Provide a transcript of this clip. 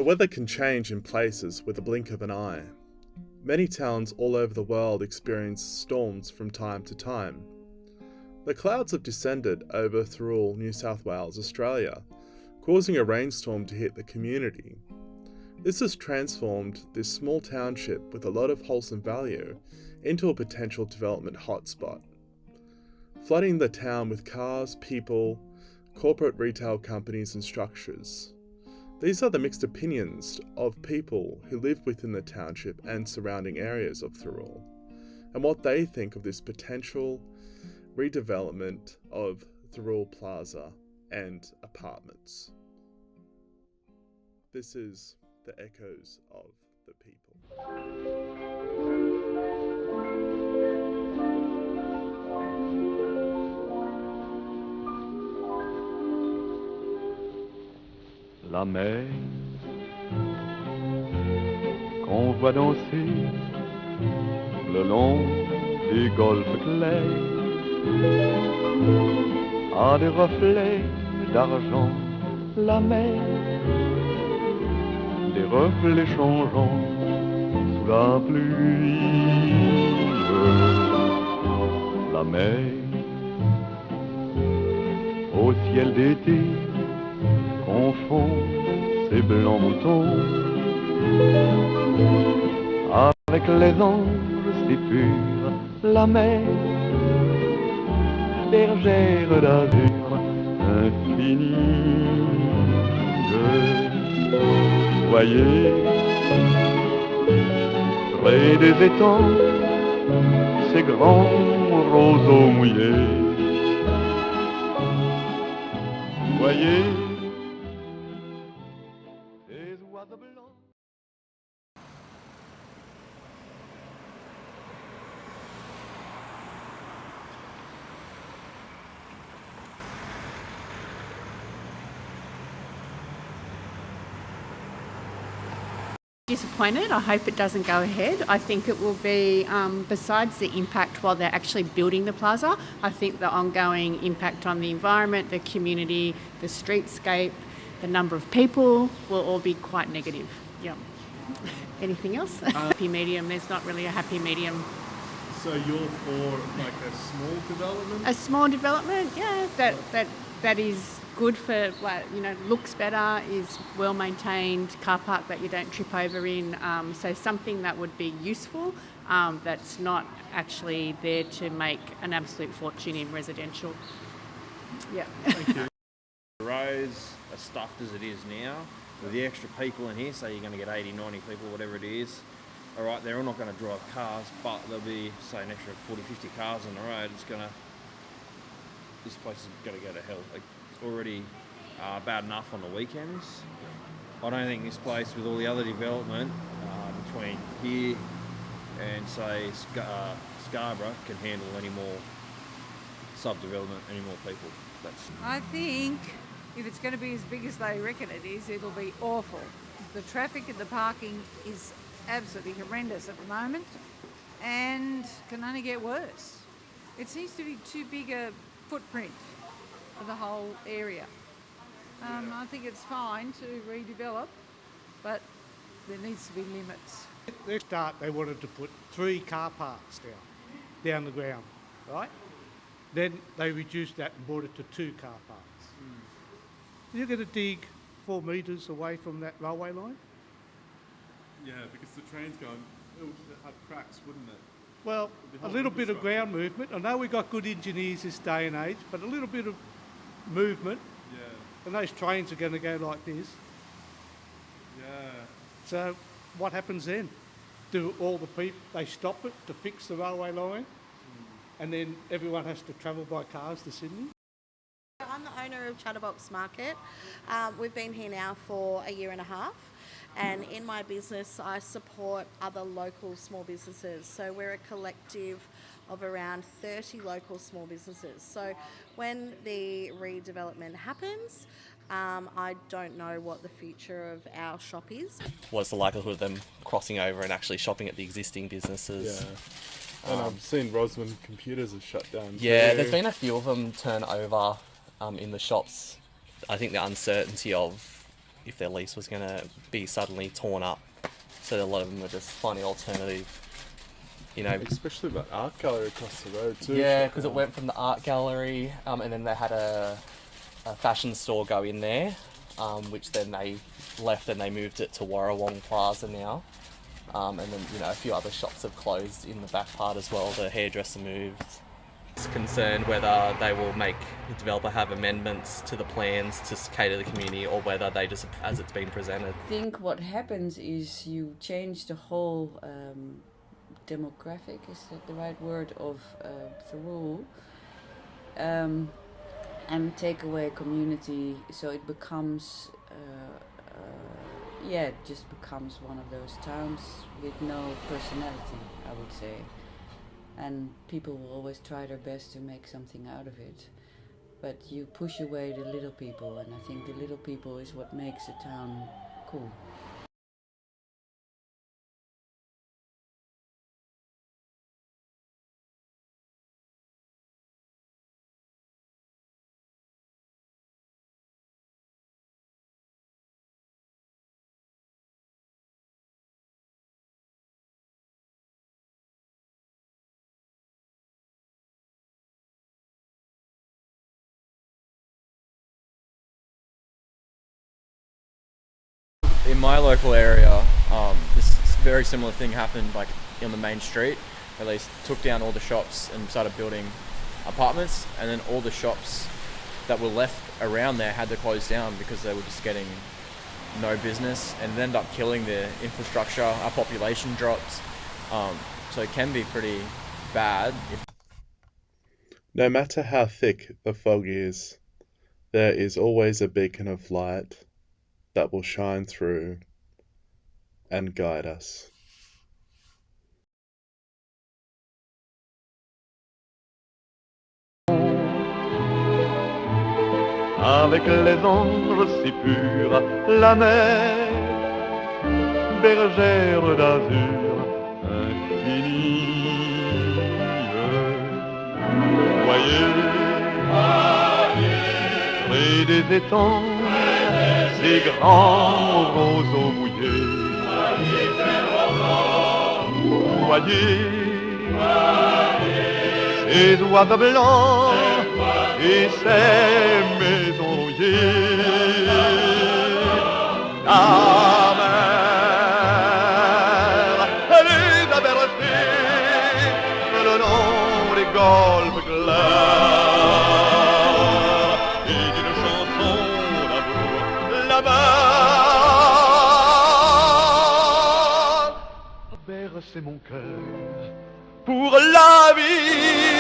The weather can change in places with a blink of an eye. Many towns all over the world experience storms from time to time. The clouds have descended over Thirroul, New South Wales, Australia, causing a rainstorm to hit the community. This has transformed this small township with a lot of wholesome value into a potential development hotspot, flooding the town with cars, people, corporate retail companies and structures. These are the mixed opinions of people who live within the township and surrounding areas of Thirroul, and what they think of this potential redevelopment of Thirroul Plaza and apartments. This is the echoes of the people. La mer qu'on voit danser le long des golfes clairs a des reflets d'argent. La mer, des reflets changeants sous la pluie. La mer au ciel d'été confond ses blancs moutons avec les anges si purs. La mer, bergère d'azur infinie. Voyez, près des étangs, ces grands roseaux mouillés. Voyez, des oiseaux blancs. Disappointed. I hope it doesn't go ahead. I think it will be, besides the impact while they're actually building the plaza, I think the ongoing impact on the environment, the community, the streetscape, the number of people will all be quite negative. Yeah. Anything else? Happy medium. There's not really a happy medium. So you're for like a small development? A small development, yeah, that is good for, like, you know, looks better, is well maintained, car park that you don't trip over in. So something that would be useful, that's not actually there to make an absolute fortune in residential. Yeah. Thank you. The roads are stuffed as it is now. With the extra people in here, say you're going to get 80, 90 people, whatever it is, all right, they're all not going to drive cars, but there'll be, say, an extra 40, 50 cars on the road. This place is going to go to hell. Like, it's already bad enough on the weekends. I don't think this place, with all the other development between here and, say, Scarborough, can handle any more subdevelopment, any more people. I think if it's going to be as big as they reckon it is, it'll be awful. The traffic and the parking is absolutely horrendous at the moment and can only get worse. It seems to be too big a footprint for the whole area. I think it's fine to redevelop, but there needs to be limits. At the start, they wanted to put 3 car parks down the ground, right? Then they reduced that and brought it to 2 car parks. You're going to dig 4 metres away from that railway line? Yeah, because the train's going, it would have cracks, wouldn't it? Well, a little bit of ground movement. I know we've got good engineers this day and age, but a little bit of movement, and those trains are going to go like this. Yeah. So what happens then? Do all the people, they stop it to fix the railway line, and then everyone has to travel by cars to Sydney? I'm the owner of Chatterbox Market. We've been here now for a year and a half. And in my business, I support other local small businesses. So we're a collective of around 30 local small businesses. So when the redevelopment happens, I don't know what the future of our shop is. What's the likelihood of them crossing over and actually shopping at the existing businesses? Yeah. And I've seen Rosman Computers have shut down. Yeah, there's been a few of them turn over in the shops. I think the uncertainty of if their lease was going to be suddenly torn up. So a lot of them were just finding alternative, you know. Especially that art gallery across the road too. Yeah, because it went from the art gallery, and then they had a fashion store go in there, which then they left and they moved it to Warrawong Plaza now. And then, you know, a few other shops have closed in the back part as well. The hairdresser moved. It's concerned whether they will make the developer have amendments to the plans to cater the community, or whether they just, as it's been presented. I think what happens is you change the whole demographic, is that the right word, of Thirroul, and take away community, so it becomes it just becomes one of those towns with no personality, I would say. And people will always try their best to make something out of it. But you push away the little people, and I think the little people is what makes a town cool. In my local area, this very similar thing happened like on the main street. Where they took down all the shops and started building apartments, and then all the shops that were left around there had to close down because they were just getting no business, and it ended up killing the infrastructure. Our population drops, so it can be pretty bad. No matter how thick the fog is, there is always a beacon of light that will shine through and guide us. Avec les ombres si pures, la mer, bergère d'azur infinie. Voyez, près des étangs, ces grands roseaux mouillés. Voyez, ces oiseaux blancs et ces maisons rouillées. La mer, elle les a bercées le long des golfes clairs, et d'une chanson d'amour là-bas bercé mon cœur pour la vie.